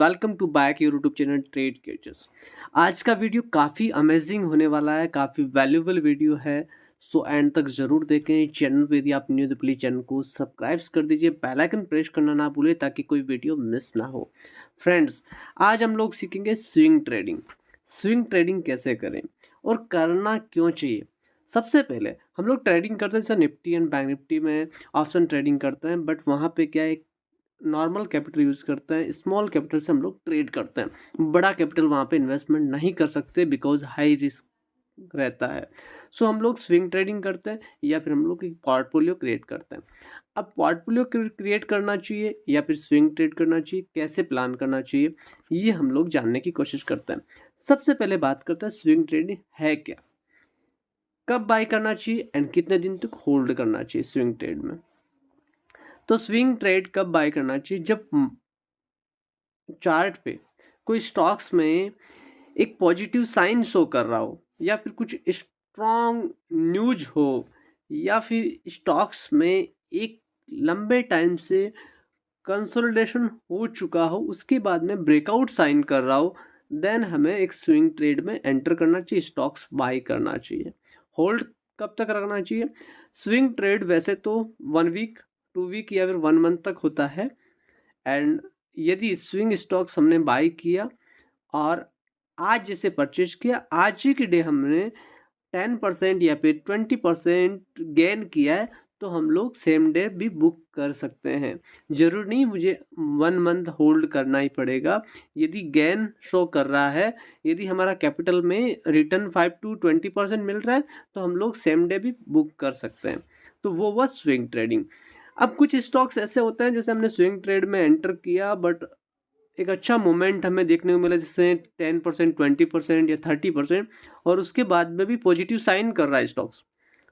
Welcome to back your YouTube channel trade gazers. आज का video काफ़ी अमेजिंग होने वाला है, काफ़ी वैल्यूएबल वीडियो है। सो एंड तक ज़रूर देखें। चैनल पे यदि आप न्यू तो प्लीज़ चैनल को सब्सक्राइब कर दीजिए, बेल आइकन प्रेस करना ना भूलें ताकि कोई वीडियो मिस ना हो। फ्रेंड्स, आज हम लोग सीखेंगे स्विंग ट्रेडिंग। स्विंग ट्रेडिंग कैसे करें और करना क्यों चाहिए। सबसे पहले हम लोग ट्रेडिंग करते हैं, जैसे निफ्टी एंड बैंक निफ्टी में ऑप्शन ट्रेडिंग करते हैं, बट वहाँ पे क्या है, नॉर्मल कैपिटल यूज़ करते हैं। स्मॉल कैपिटल से हम लोग ट्रेड करते हैं, बड़ा कैपिटल वहाँ पे इन्वेस्टमेंट नहीं कर सकते बिकॉज हाई रिस्क रहता है। सो हम लोग स्विंग ट्रेडिंग करते हैं या फिर हम लोग एक पोर्टफोलियो क्रिएट करते हैं। अब पोर्टफोलियो क्रिएट करना चाहिए या फिर स्विंग ट्रेड करना चाहिए, कैसे प्लान करना चाहिए, ये हम लोग जानने की कोशिश करते हैं। सबसे पहले बात करते हैं स्विंग ट्रेडिंग है क्या, कब बाय करना चाहिए एंड कितने दिन तक होल्ड करना चाहिए स्विंग ट्रेड में। तो स्विंग ट्रेड कब बाय करना चाहिए, जब चार्ट पे कोई स्टॉक्स में एक पॉजिटिव साइन शो कर रहा हो या फिर कुछ स्ट्रॉन्ग न्यूज हो या फिर स्टॉक्स में एक लंबे टाइम से कंसोलिडेशन हो चुका हो, उसके बाद में ब्रेकआउट साइन कर रहा हो, देन हमें एक स्विंग ट्रेड में एंटर करना चाहिए, स्टॉक्स बाय करना चाहिए। होल्ड कब तक रखना चाहिए। स्विंग ट्रेड वैसे तो 1 वीक 2 वीक या फिर 1 मंथ तक होता है। एंड यदि स्विंग स्टॉक्स हमने बाय किया और आज जैसे परचेज किया, आज ही के डे हमने 10% या फिर 20% गेन किया है, तो हम लोग सेम डे भी बुक कर सकते हैं। जरूर नहीं मुझे 1 मंथ होल्ड करना ही पड़ेगा। यदि गेन शो कर रहा है, यदि हमारा कैपिटल में रिटर्न 5 to 20% मिल रहा है, तो हम लोग सेम डे भी बुक कर सकते हैं। तो वो हुआ स्विंग ट्रेडिंग। अब कुछ स्टॉक्स ऐसे होते हैं जैसे हमने स्विंग ट्रेड में एंटर किया, बट एक अच्छा मोमेंट हमें देखने को मिला, जैसे 10% 20% या 30%, और उसके बाद में भी पॉजिटिव साइन कर रहा है स्टॉक्स,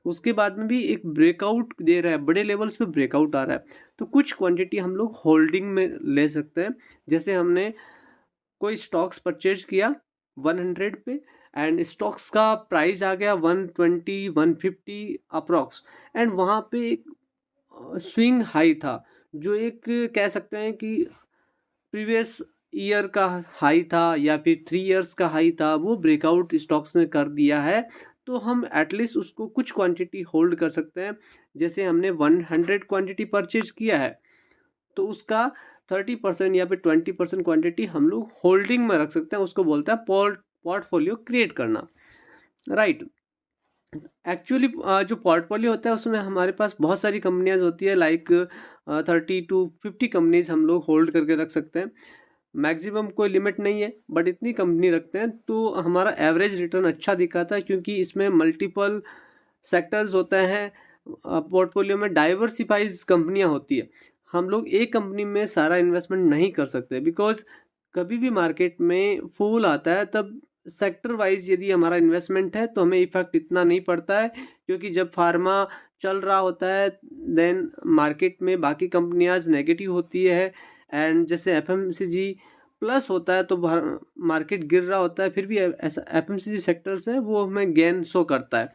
उसके बाद में भी एक ब्रेकआउट दे रहा है, बड़े लेवल्स पे ब्रेकआउट आ रहा है, तो कुछ क्वांटिटी हम लोग होल्डिंग में ले सकते हैं। जैसे हमने कोई स्टॉक्स परचेज किया 100 पे एंड स्टॉक्स का प्राइस आ गया 120 150 अप्रॉक्स, एंड वहाँ पे एक स्विंग हाई था, जो एक कह सकते हैं कि प्रीवियस ईयर का हाई था या फिर 3 इयर्स का हाई था, वो ब्रेकआउट स्टॉक्स ने कर दिया है, तो हम एटलीस्ट उसको कुछ क्वांटिटी होल्ड कर सकते हैं। जैसे हमने 100 क्वांटिटी परचेज किया है, तो उसका 30% या फिर 20% क्वांटिटी हम लोग होल्डिंग में रख सकते हैं। उसको बोलते हैं पोर्टफोलियो क्रिएट करना, राइट। एक्चुअली जो पोर्टफोलियो होता है उसमें हमारे पास बहुत सारी कंपनियां होती है, लाइक 30 to 50 कंपनीज हम लोग होल्ड करके रख सकते हैं। मैक्सिमम कोई लिमिट नहीं है, बट इतनी कंपनी रखते हैं तो हमारा एवरेज रिटर्न अच्छा दिखाता है, क्योंकि इसमें मल्टीपल सेक्टर्स होते हैं। पोर्टफोलियो में डाइवर्सिफाइज कंपनियां होती है। हम लोग एक कंपनी में सारा इन्वेस्टमेंट नहीं कर सकते, बिकॉज कभी भी मार्केट में फूल आता है तब सेक्टर वाइज यदि हमारा इन्वेस्टमेंट है तो हमें इफेक्ट इतना नहीं पड़ता है, क्योंकि जब फार्मा चल रहा होता है देन मार्केट में बाकी कंपनियां नेगेटिव होती है, एंड जैसे एफएमसीजी प्लस होता है तो मार्केट गिर रहा होता है, फिर भी ऐसा एफएमसीजी सेक्टर्स है वो हमें गेन शो करता है।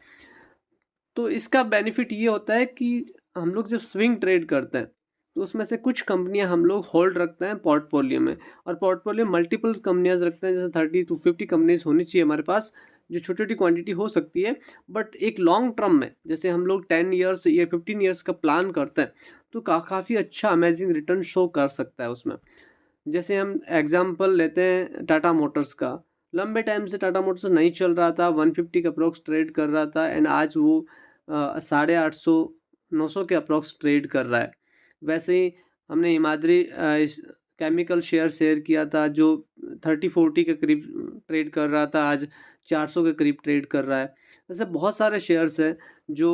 तो इसका बेनिफिट ये होता है कि हम लोग जब स्विंग ट्रेड करते हैं तो उसमें से कुछ कंपनियां हम लोग होल्ड रखते हैं पोर्टफोलियो में, और पोर्टफोलियो मल्टीपल कंपनियां रखते हैं, जैसे 30 to 50 कंपनीज होनी चाहिए हमारे पास, जो छोटी छोटी क्वांटिटी हो सकती है, बट एक लॉन्ग टर्म में जैसे हम लोग 10 इयर्स या 15 इयर्स का प्लान करते हैं तो काफ़ी अच्छा अमेजिंग रिटर्न शो कर सकता है उसमें। जैसे हम एग्जाम्पल लेते हैं टाटा मोटर्स का। लंबे टाइम से टाटा मोटर्स नहीं चल रहा था, 150 का अप्रोक्स ट्रेड कर रहा था, एंड आज वो 850 900 के अप्रोक्स ट्रेड कर रहा है। वैसे ही हमने हिमाद्री केमिकल शेयर किया था, जो 30-40 के करीब ट्रेड कर रहा था, आज 400 के करीब ट्रेड कर रहा है। वैसे बहुत सारे शेयर्स हैं जो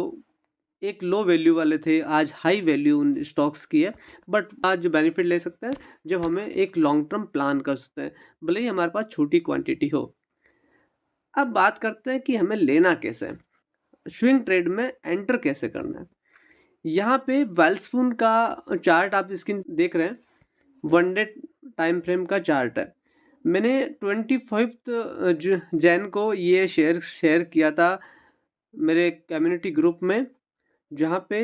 एक लो वैल्यू वाले थे, आज हाई वैल्यू उन स्टॉक्स की है, बट आज जो बेनिफिट ले सकते हैं जब हमें एक लॉन्ग टर्म प्लान कर सकते हैं, भले ही हमारे पास छोटी क्वांटिटी हो। अब बात करते हैं कि हमें लेना कैसे है, स्विंग ट्रेड में एंटर कैसे करना है। यहाँ पे वेल्सपून का चार्ट आप स्क्रीन देख रहे हैं, 1 डे टाइम फ्रेम का चार्ट है। मैंने 25 जैन को ये शेयर किया था मेरे कम्युनिटी ग्रुप में, जहाँ पे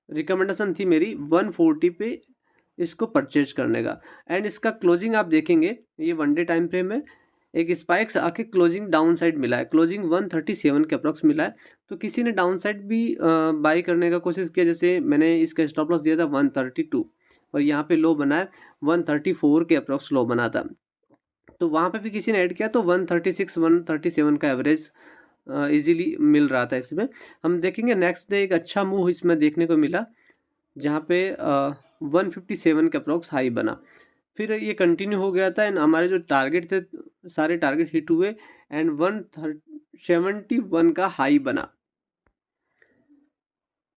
रिकमेंडेशन थी मेरी 140 पे इसको परचेज करने का। एंड इसका क्लोजिंग आप देखेंगे, ये 1 डे टाइम फ्रेम में एक स्पाइक्स आके क्लोजिंग डाउन साइड मिला है, क्लोजिंग 137 के अप्रॉक्स मिला है। तो किसी ने डाउन साइड भी बाई करने का कोशिश किया, जैसे मैंने इसका स्टॉप लॉस दिया था 132 और यहाँ पे लो बना है 134 के अप्रॉक्स लो बना था। तो वहाँ पे भी किसी ने ऐड किया तो 136 137 का एवरेज इजीली मिल रहा था इसमें। हम देखेंगे नेक्स्ट डे एक अच्छा मूव इसमें देखने को मिला, जहाँ पे 157 के अप्रॉक्स हाई बना, फिर ये कंटिन्यू हो गया था एंड हमारे जो टारगेट थे सारे टारगेट हिट हुए एंड 171 का हाई बना।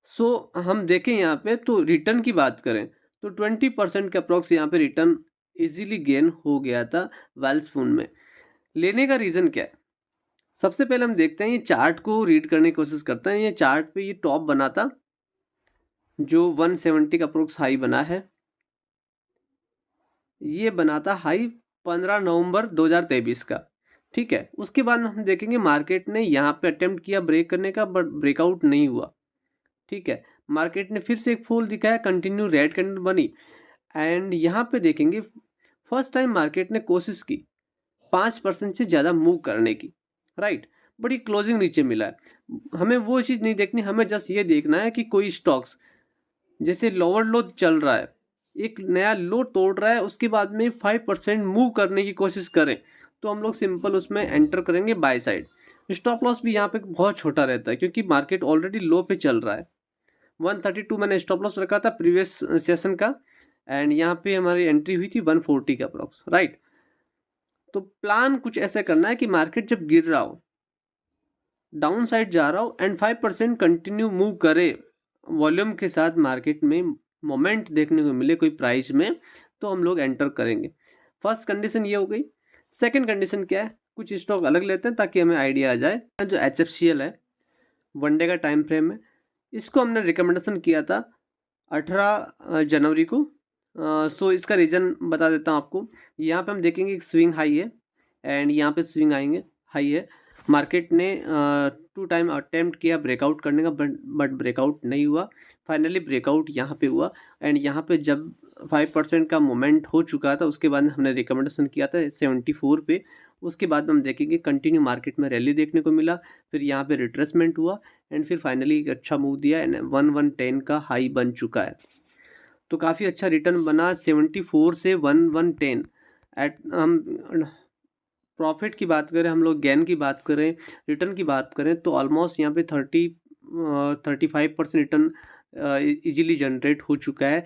सो हम देखें यहाँ पे तो रिटर्न की बात करें तो 20% के अप्रॉक्स यहाँ पे रिटर्न इजीली गेन हो गया था वेल्सपून में। लेने का रीज़न क्या है? सबसे पहले हम देखते हैं, ये चार्ट को रीड करने की कोशिश करते हैं। ये चार्ट पे ये टॉप बना था जो 170 का अप्रोक्स हाई बना है, ये बना था हाई 15 नवंबर 2023 का, ठीक है। उसके बाद हम देखेंगे मार्केट ने यहाँ पे अटेम्प्ट किया ब्रेक करने का, बट ब्रेकआउट नहीं हुआ, ठीक है। मार्केट ने फिर से एक फॉल दिखाया, कंटिन्यू रेड कैंडल बनी एंड यहाँ पे देखेंगे फर्स्ट टाइम मार्केट ने कोशिश की 5% से ज़्यादा मूव करने की, राइट, बट ये क्लोजिंग नीचे मिला है। हमें वो चीज़ नहीं देखनी, हमें जस्ट ये देखना है कि कोई स्टॉक्स जैसे लोअर लो चल रहा है, एक नया लो तोड़ रहा है, उसके बाद में 5% मूव करने की कोशिश करें तो हम लोग सिंपल उसमें एंटर करेंगे बाय साइड। स्टॉप लॉस भी यहाँ पे बहुत छोटा रहता है क्योंकि मार्केट ऑलरेडी लो पे चल रहा है। 132 मैंने स्टॉप लॉस रखा था प्रीवियस सेशन का एंड यहाँ पे हमारी एंट्री हुई थी 140 का अप्रॉक्स, राइट। तो प्लान कुछ ऐसा करना है कि मार्केट जब गिर रहा हो, डाउन साइड जा रहा हो एंड 5% कंटिन्यू मूव करे वॉल्यूम के साथ, मार्केट में मोमेंट देखने को मिले कोई प्राइस में, तो हम लोग एंटर करेंगे। फर्स्ट कंडीशन ये हो गई। सेकंड कंडीशन क्या है, कुछ स्टॉक अलग लेते हैं ताकि हमें आइडिया आ जाए। जो HFCL है, 1 डे का टाइम फ्रेम है, इसको हमने रिकमेंडेशन किया था 18 जनवरी को। सो इसका रीज़न बता देता हूँ आपको। यहाँ पे हम देखेंगे एक स्विंग हाई है एंड यहाँ पे स्विंग आएंगे हाई है। मार्केट ने 2 टाइम अटेम्प्ट किया ब्रेकआउट करने का, बट ब्रेकआउट नहीं हुआ। फाइनली ब्रेकआउट यहाँ पे हुआ एंड यहाँ पे जब 5% का मोमेंट हो चुका था, उसके बाद हमने रिकमेंडेशन किया था 74 पे। उसके बाद हम देखेंगे कंटिन्यू मार्केट में रैली देखने को मिला, फिर यहाँ पे रिट्रेसमेंट हुआ एंड फिर फाइनली एक अच्छा मूव दिया एंड 1110 का हाई बन चुका है। तो काफ़ी अच्छा रिटर्न बना 74 से 1110 एट। हम प्रॉफिट की बात करें, हम लोग गेन की बात करें, रिटर्न की बात करें तो ऑलमोस्ट यहाँ पे 35% रिटर्न इजीली जनरेट हो चुका है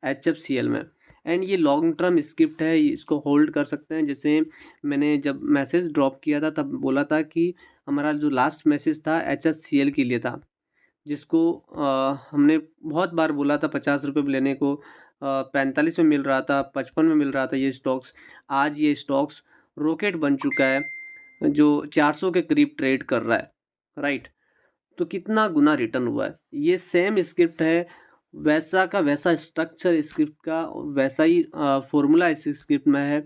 HFCL में। एंड ये लॉन्ग टर्म स्क्रिप्ट है, इसको होल्ड कर सकते हैं। जैसे मैंने जब मैसेज ड्रॉप किया था तब बोला था कि हमारा जो लास्ट मैसेज था HFCL के लिए था, जिसको हमने बहुत बार बोला था 50 रुपये में लेने को, 45 में मिल रहा था, 55 में मिल रहा था ये स्टॉक्स। आज ये स्टॉक्स रॉकेट बन चुका है जो 400 के करीब ट्रेड कर रहा है, राइट। तो कितना गुना रिटर्न हुआ है। ये सेम स्क्रिप्ट है, वैसा का वैसा स्ट्रक्चर स्क्रिप्ट का, वैसा ही फॉर्मूला इस स्क्रिप्ट में है।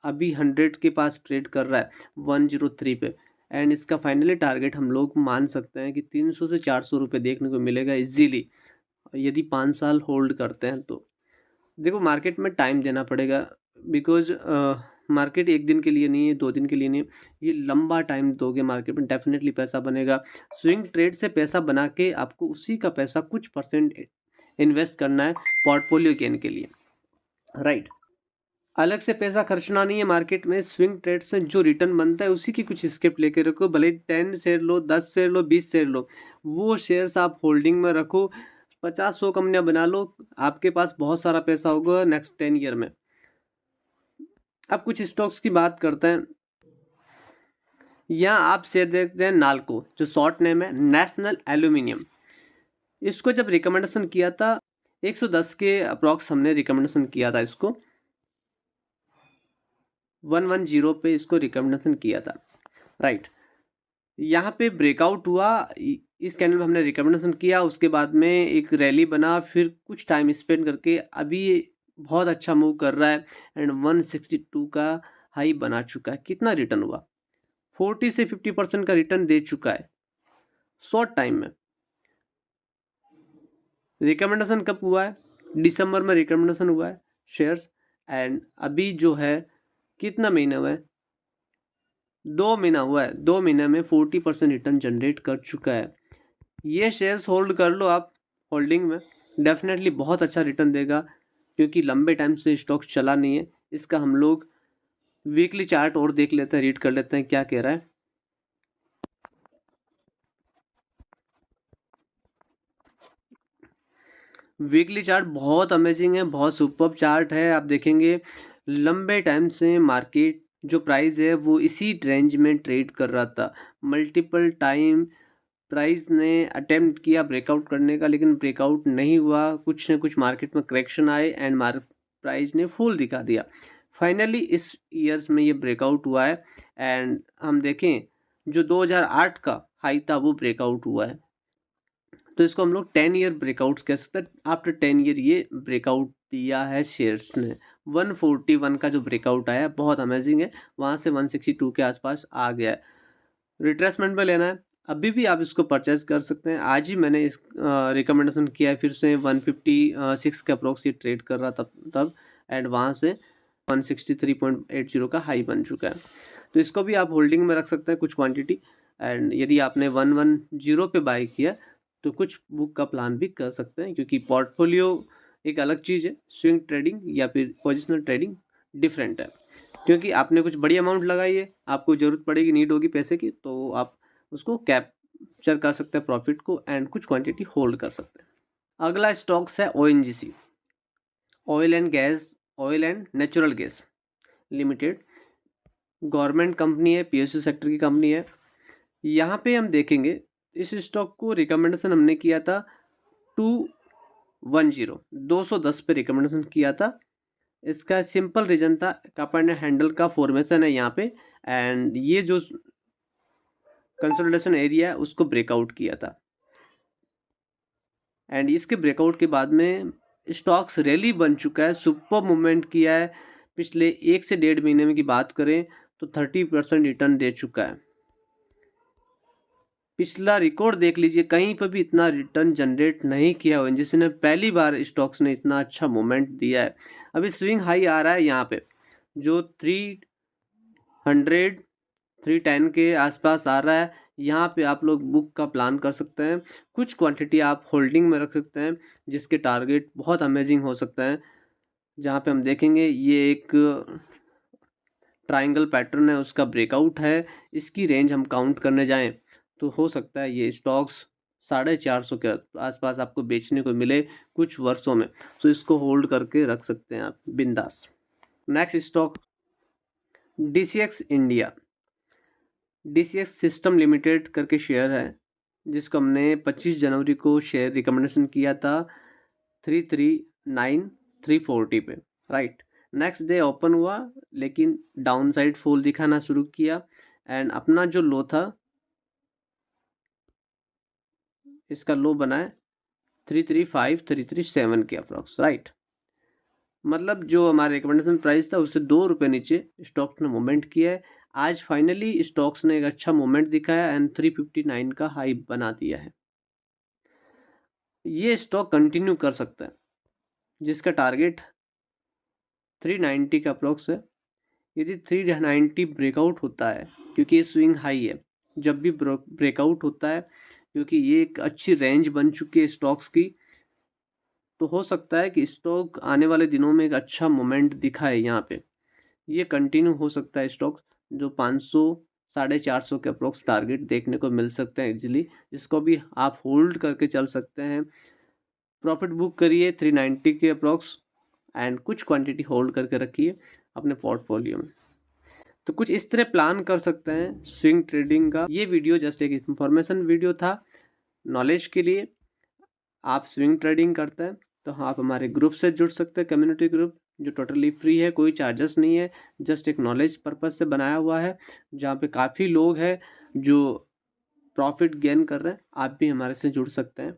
अभी 100 के पास ट्रेड कर रहा है 103 पे एंड इसका फाइनली टारगेट हम लोग मान सकते हैं कि 300 से 400 रुपये देखने को मिलेगा इजीली, यदि 5 साल होल्ड करते हैं तो। देखो मार्केट में टाइम देना पड़ेगा, बिकॉज मार्केट एक दिन के लिए नहीं है, 2 दिन के लिए नहीं है, ये लंबा टाइम दोगे मार्केट में डेफिनेटली पैसा बनेगा। स्विंग ट्रेड से पैसा बना के आपको उसी का पैसा कुछ परसेंट इन्वेस्ट करना है पोर्टफोलियो गेन के लिए, राइट। अलग से पैसा खर्चना नहीं है मार्केट में। स्विंग ट्रेड से जो रिटर्न बनता है उसी की कुछ स्क्रिप्ट लेके रखो, भले 10 शेयर लो, 10 शेयर लो, 20 शेयर लो, वो शेयर्स आप होल्डिंग में रखो। 50-100 कंपनियां बना लो, आपके पास बहुत सारा पैसा होगा नेक्स्ट 10 ईयर में। अब कुछ स्टॉक्स की बात करते हैं। यहाँ आप शेयर देखते हैं नाल्को, जो शॉर्ट नेम है नेशनल एल्यूमिनियम। इसको जब रिकमेंडेशन किया था 110 के अप्रॉक्स हमने रिकमेंडेशन किया था, इसको 110 पे इसको रिकमेंडेशन किया था, राइट। यहाँ पे ब्रेकआउट हुआ, इस कैंडल में हमने रिकमेंडेशन किया, उसके बाद में एक रैली बना, फिर कुछ टाइम स्पेंड करके अभी बहुत अच्छा मूव कर रहा है एंड 162 का हाई बना चुका है। कितना रिटर्न हुआ? 40 से 50% का रिटर्न दे चुका है शॉर्ट टाइम में। रिकमेंडेशन कब हुआ है? दिसंबर में रिकमेंडेशन हुआ है शेयर्स, एंड अभी जो है कितना महीना हुआ है, 2 महीना हुआ है, 2 महीने में 40% रिटर्न जनरेट कर चुका है। ये शेयर्स होल्ड कर लो आप होल्डिंग में, डेफिनेटली बहुत अच्छा रिटर्न देगा, क्योंकि लंबे टाइम से स्टॉक चला नहीं है। इसका हम लोग वीकली चार्ट और देख लेते हैं, रीड कर लेते हैं क्या कह रहा है। वीकली चार्ट बहुत अमेजिंग है, बहुत सुपर्ब चार्ट है। आप देखेंगे लंबे टाइम से मार्केट जो प्राइस है वो इसी रेंज में ट्रेड कर रहा था। मल्टीपल टाइम प्राइस ने अटेम्प्ट किया ब्रेकआउट करने का, लेकिन ब्रेकआउट नहीं हुआ। कुछ न कुछ मार्केट में करेक्शन आए एंड प्राइस ने फुल दिखा दिया। फाइनली इस ईयर्स में ये ब्रेकआउट हुआ है, एंड हम देखें जो 2008 का हाई था वो ब्रेकआउट हुआ है। तो इसको हम लोग 10 ईयर ब्रेकआउट्स कह सकते हैं। आफ्टर 10 ईयर ये ब्रेकआउट दिया है शेयर्स ने। 141 का जो ब्रेकआउट आया बहुत अमेजिंग है, वहाँ से 162 के आसपास आ गया है। रिट्रेसमेंट में लेना है, अभी भी आप इसको परचेज कर सकते हैं। आज ही मैंने इस रिकमेंडेशन किया है, फिर से 156 के अप्रोक्स ये ट्रेड कर रहा तब एंड वहाँ से 163.80 का हाई बन चुका है। तो इसको भी आप होल्डिंग में रख सकते हैं कुछ क्वांटिटी, एंड यदि आपने 110 पे बाय किया तो कुछ बुक का प्लान भी कर सकते हैं, क्योंकि पोर्टफोलियो एक अलग चीज़ है, स्विंग ट्रेडिंग या फिर पोजिशनल ट्रेडिंग डिफरेंट है। क्योंकि आपने कुछ बड़ी अमाउंट लगाई है, आपको ज़रूरत पड़ेगी, नीड होगी पैसे की, तो आप उसको कैप्चर कर सकते हैं प्रॉफिट को, एंड कुछ क्वांटिटी होल्ड कर सकते हैं। अगला स्टॉक्स है ONGC, oil and natural gas limited. Government company है, PSU सेक्टर की कंपनी है। यहाँ पे हम देखेंगे इस स्टॉक को रिकमेंडेशन हमने किया था 210 पे रिकमेंडेशन किया था। इसका सिंपल रीजन था कप एंड हैंडल का फॉर्मेशन है यहाँ पे, एंड ये जो कंसोलिडेशन एरिया है उसको ब्रेकआउट किया था, एंड इसके ब्रेकआउट के बाद में स्टॉक्स रैली बन चुका है, सुपर मूवमेंट किया है। पिछले 1 से 1.5 महीने में की बात करें तो 30% रिटर्न दे चुका है। पिछला रिकॉर्ड देख लीजिए, कहीं पर भी इतना रिटर्न जनरेट नहीं किया हुआ, जिसने पहली बार स्टॉक्स ने इतना अच्छा मोमेंट दिया है। अभी स्विंग हाई आ रहा है यहाँ पे जो 310 के आसपास आ रहा है। यहाँ पे आप लोग बुक का प्लान कर सकते हैं, कुछ क्वांटिटी आप होल्डिंग में रख सकते हैं, जिसके टारगेट बहुत अमेजिंग हो सकते हैं। जहाँ पे हम देखेंगे ये एक ट्रायंगल पैटर्न है, उसका ब्रेकआउट है। इसकी रेंज हम काउंट करने जाएं तो हो सकता है ये स्टॉक्स 450 के आसपास आपको बेचने को मिले कुछ वर्षों में, तो इसको होल्ड करके रख सकते हैं आप बिंदास। Next stock DCX India, DCX system limited करके शेयर है, जिसको हमने 25 जनवरी को शेयर रिकमेंडेशन किया था 339,340 पे, राइट। नेक्स्ट डे ओपन हुआ, लेकिन डाउन साइड फॉल दिखाना शुरू किया, एंड अपना जो लो था इसका लो बना है 335,337 के अप्रॉक्स, राइट। मतलब जो हमारा रिकमेंडेशन प्राइस था उससे 2 रुपये नीचे स्टॉक ने मूवमेंट किया है। आज फाइनली स्टॉक्स ने एक अच्छा मूवमेंट दिखाया एंड 359 का हाई बना दिया है। ये स्टॉक कंटिन्यू कर सकता है, जिसका टारगेट 390 का अप्रॉक्स है। यदि 390 ब्रेकआउट होता है, क्योंकि ये स्विंग हाई है, जब भी ब्रेकआउट होता है, क्योंकि ये एक अच्छी रेंज बन चुकी है स्टॉक्स की, तो हो सकता है कि स्टॉक आने वाले दिनों में एक अच्छा मोमेंट दिखाए। यहाँ पे ये कंटिन्यू हो सकता है स्टॉक, जो 500 450 के अप्रोक्स टारगेट देखने को मिल सकते हैं इजीली, जिसको भी आप होल्ड करके चल सकते हैं। प्रॉफिट बुक करिए 390 के अप्रोक्स, एंड कुछ क्वांटिटी होल्ड करके रखिए अपने पोर्टफोलियो में। तो कुछ इस तरह प्लान कर सकते हैं स्विंग ट्रेडिंग का। ये वीडियो जस्ट एक इंफॉर्मेशन वीडियो था, नॉलेज के लिए। आप स्विंग ट्रेडिंग करते हैं तो आप हमारे ग्रुप से जुड़ सकते हैं, कम्युनिटी ग्रुप, जो टोटली फ्री है, कोई चार्जेस नहीं है, जस्ट एक नॉलेज पर्पस से बनाया हुआ है, जहाँ पे काफ़ी लोग हैं जो प्रॉफिट गेन कर रहे हैं। आप भी हमारे से जुड़ सकते हैं।